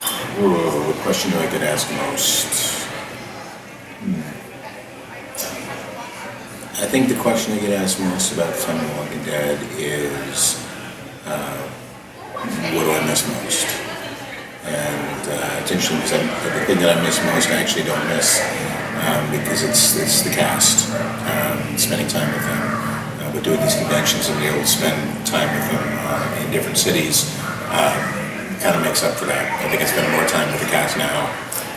Whoa, what question do I get asked most? I think the question I get asked most about the time of Walking Dead is, what do I miss most? And it's interesting because the thing that I miss most I actually don't miss because it's the cast, spending time with them. But doing these conventions and being able to spend time with them in different cities kind of makes up for that. I think I spend more time with the cast now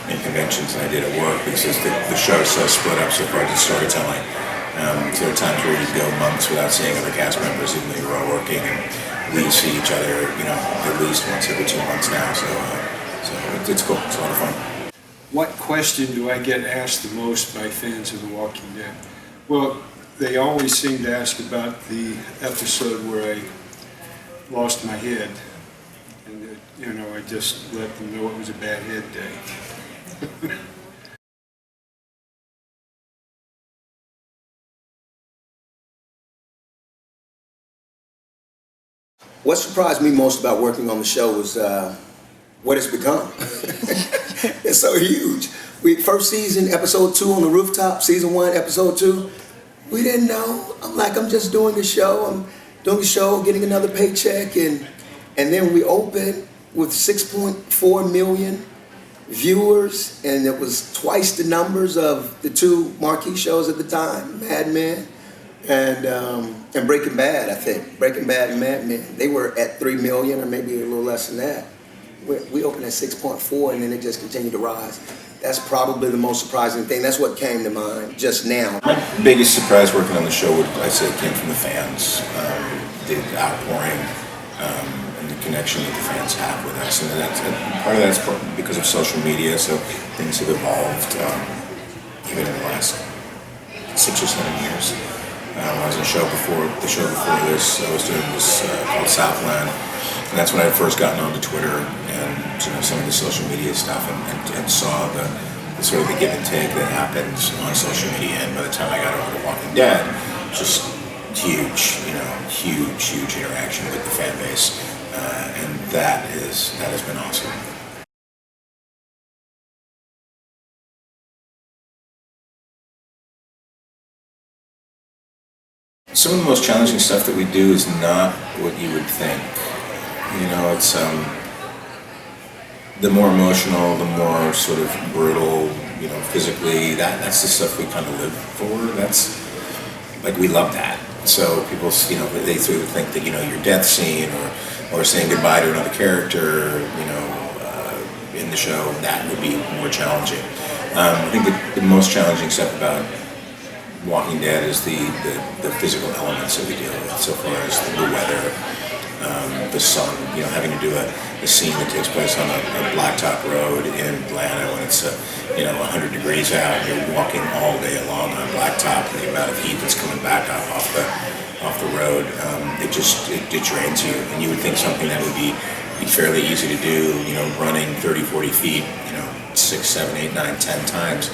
in conventions than I did at work because the show is so split up so far to storytelling. So there are times where you go months without seeing other cast members even though you're all working, and we see each other, at least once every 2 months now. So it's cool. It's a lot of fun. What question do I get asked the most by fans of The Walking Dead? Well, they always seem to ask about the episode where I lost my head. And, I just let them know it was a bad head day. What surprised me most about working on the show was what it's become. It's so huge. First season, episode 2 on the rooftop, season 1, episode 2. We didn't know. I'm just doing the show. I'm doing the show, getting another paycheck, and then we opened with 6.4 million viewers, and it was twice the numbers of the 2 marquee shows at the time, Mad Men and Breaking Bad. I think Breaking Bad and Mad Men, they were at 3 million or maybe a little less than that. We opened at 6.4, and then it just continued to rise. That's probably the most surprising thing. That's what came to mind just now. My biggest surprise working on the show would, I'd say, came from the fans. The outpouring and the connection that the fans have with us. And part of that's because of social media, so things have evolved even in the last 6 or 7 years. I was in the show before this. I was doing this called Southland, and that's when I had first gotten onto Twitter and some of the social media stuff, and saw the sort of the give and take that happens on social media. And by the time I got over to Walking Dead, just huge interaction with the fan base, and that has been awesome. Some of the most challenging stuff that we do is not what you would think. It's the more emotional, the more sort of brutal, physically, that's the stuff we kind of live for. That's, we love that. So people, they sort of think that, your death scene or saying goodbye to another character, in the show, that would be more challenging. I think the most challenging stuff about Walking Dead is the physical elements that we deal with, so far as the weather, the sun, having to do a scene that takes place on a blacktop road in Atlanta when it's 100 degrees out, and you're walking all day long on blacktop, and the amount of heat that's coming back off the road, it drains you. And you would think something that would be fairly easy to do, running 30, 40 feet, 6, 7, 8, 9, 10 times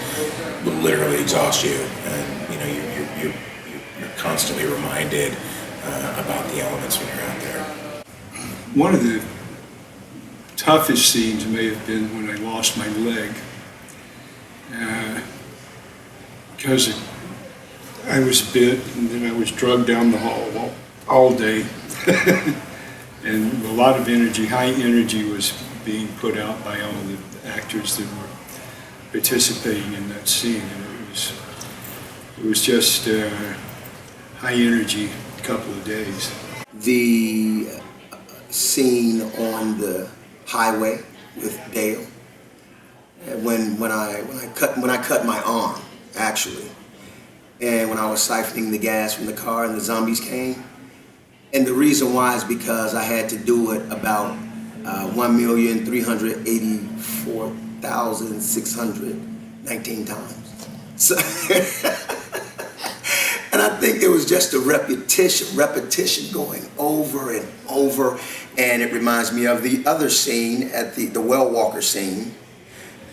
will literally exhaust you, and you're constantly reminded about the elements when you're out there. One of the toughest scenes may have been when I lost my leg, because I was bit, and then I was drugged down the hall all day, and a lot of energy, high energy, was being put out by all the actors that were participating in that scene, and it was just high energy couple of days. The scene on the highway with Dale, when I cut my arm, actually, and when I was siphoning the gas from the car and the zombies came, and the reason why is because I had to do it about 1,384,619 times. So, and I think it was just a repetition going over and over. And it reminds me of the other scene at the Well Walker scene.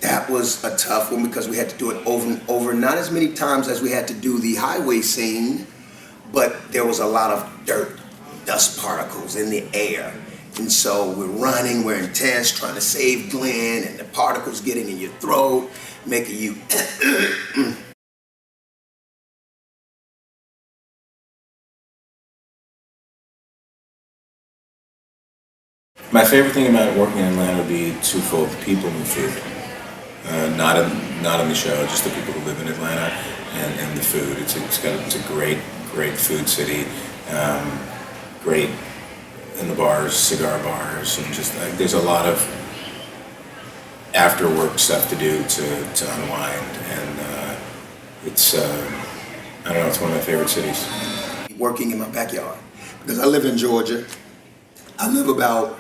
That was a tough one because we had to do it over and over, not as many times as we had to do the highway scene, but there was a lot of dirt, dust particles in the air. And so we're running, we're intense, trying to save Glenn, and the particles getting in your throat, making you My favorite thing about working in Atlanta would be twofold: the people and the food. Not in the show, just the people who live in Atlanta and the food. It's a great food city. Great in the bars, cigar bars, and just there's a lot of after work stuff to do to unwind, and it's I don't know, it's one of my favorite cities. working in my backyard. Because I live in Georgia. I live about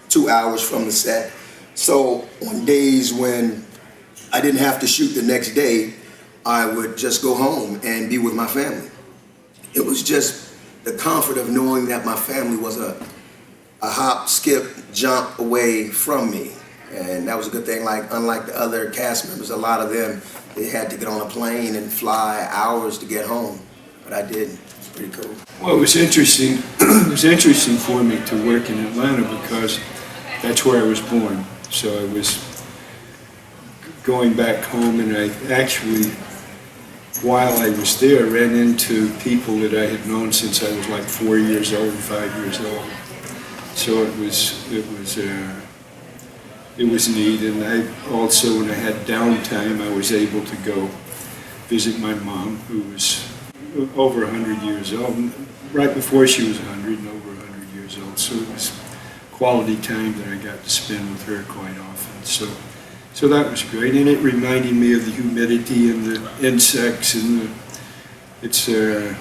2 hours from the set. So on days when I didn't have to shoot the next day, I would just go home and be with my family. It was just the comfort of knowing that my family was a hop, skip, jump away from me. And that was a good thing. Like, unlike the other cast members, a lot of them, they had to get on a plane and fly hours to get home. But I didn't. It's pretty cool. Well, it was interesting. It was interesting for me to work in Atlanta because that's where I was born. So I was going back home, and I actually, while I was there, ran into people that I had known since I was like 4 years old, 5 years old. So it was neat. And I also, when I had downtime, I was able to go visit my mom, who was over 100 years old, right before she was 100 and over 100 years old. So it was quality time that I got to spend with her quite often. So that was great, and it reminded me of the humidity and the insects, and it's a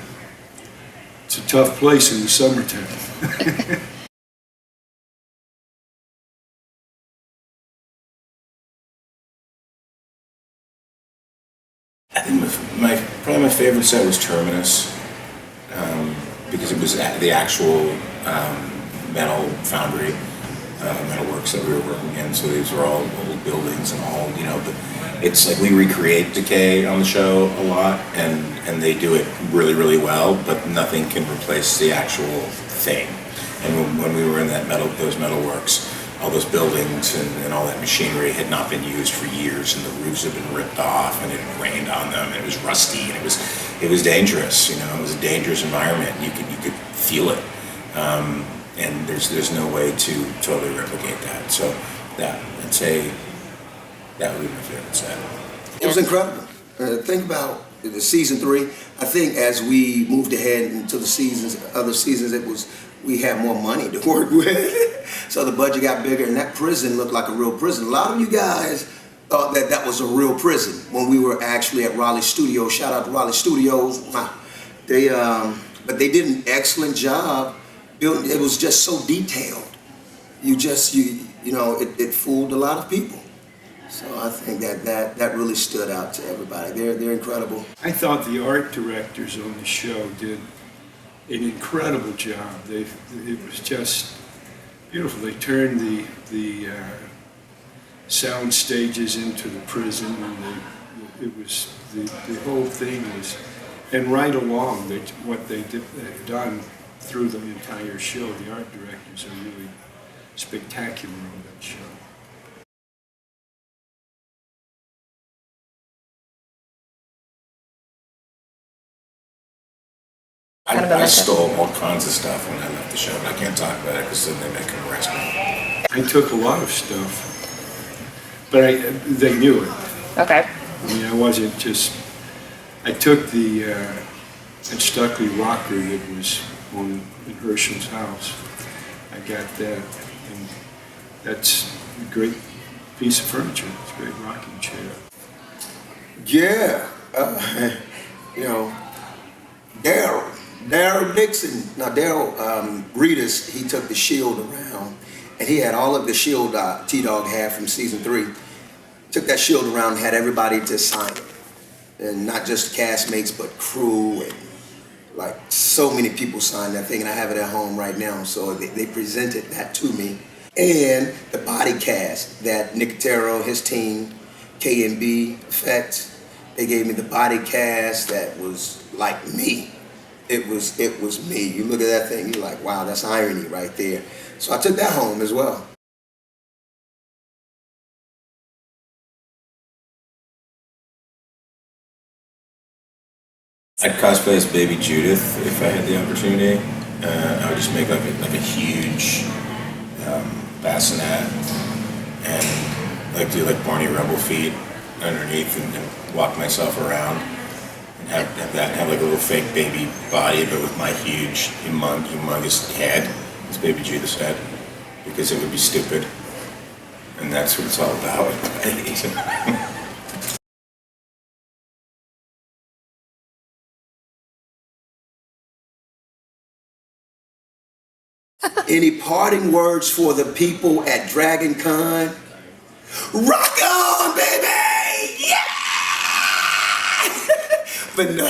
tough place in the summertime. I think probably my favorite set was Terminus, because it was the actual metal foundry, metal works that we were working in. So these were all old buildings and all, but it's like we recreate decay on the show a lot, and they do it really, really well, but nothing can replace the actual thing. And when we were in those metal works, all those buildings and all that machinery had not been used for years, and the roofs had been ripped off, and it had rained on them, and it was rusty, and it was dangerous. It was a dangerous environment. You could feel it, and there's no way to totally replicate that. So I'd say that would be my favorite set. It was incredible. Think about the season 3. I think as we moved ahead into the other seasons, we had more money to work with. So the budget got bigger, and that prison looked like a real prison. A lot of you guys thought that was a real prison when we were actually at Raleigh Studios. Shout out to Raleigh Studios. Wow. But they did an excellent job building. It was just so detailed. It fooled a lot of people. So I think that really stood out to everybody. They're incredible. I thought the art directors on the show did an incredible job. It was just beautiful. They turned the sound stages into the prison, and the whole thing was, and right along what they've done through the entire show. The art directors are really spectacular on that show. I stole all kinds of stuff when I left the show, but I can't talk about it because then they can arrest me. I took a lot of stuff, but they knew it. Okay. I mean, I wasn't just. I took that Stuckley rocker that was in Herschel's house. I got that, and that's a great piece of furniture. It's a great rocking chair. Yeah. Daryl Dixon. Now Daryl Reedus, he took the shield around, and he had all of the shield T-Dog had from season 3. Took that shield around and had everybody to sign it, and not just castmates but crew, and like so many people signed that thing, and I have it at home right now. So they presented that to me, and the body cast that Nicotero, his team, K&B Effects, they gave me the body cast that was like me. it was me. You look at that thing, you're like, wow, that's irony right there. So I took that home as well. I'd cosplay as Baby Judith if I had the opportunity. I would just make like a huge bassinet and like do like Barney Rubble feet underneath and walk myself around and have like a little fake baby body, but with my huge, humongous head, it's Baby Judith's head, because it would be stupid, and that's what it's all about. Any parting words for the people at Dragon Con? Rock on, baby! Yeah! But no,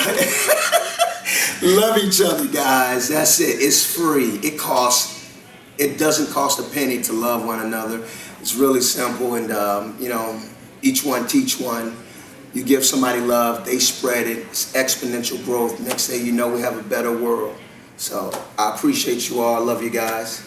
love each other, guys. That's it. It's free. It doesn't cost a penny to love one another. It's really simple, and you know, each one teach one. You give somebody love, they spread it. It's exponential growth. Next thing you know, we have a better world. So I appreciate you all. I love you guys.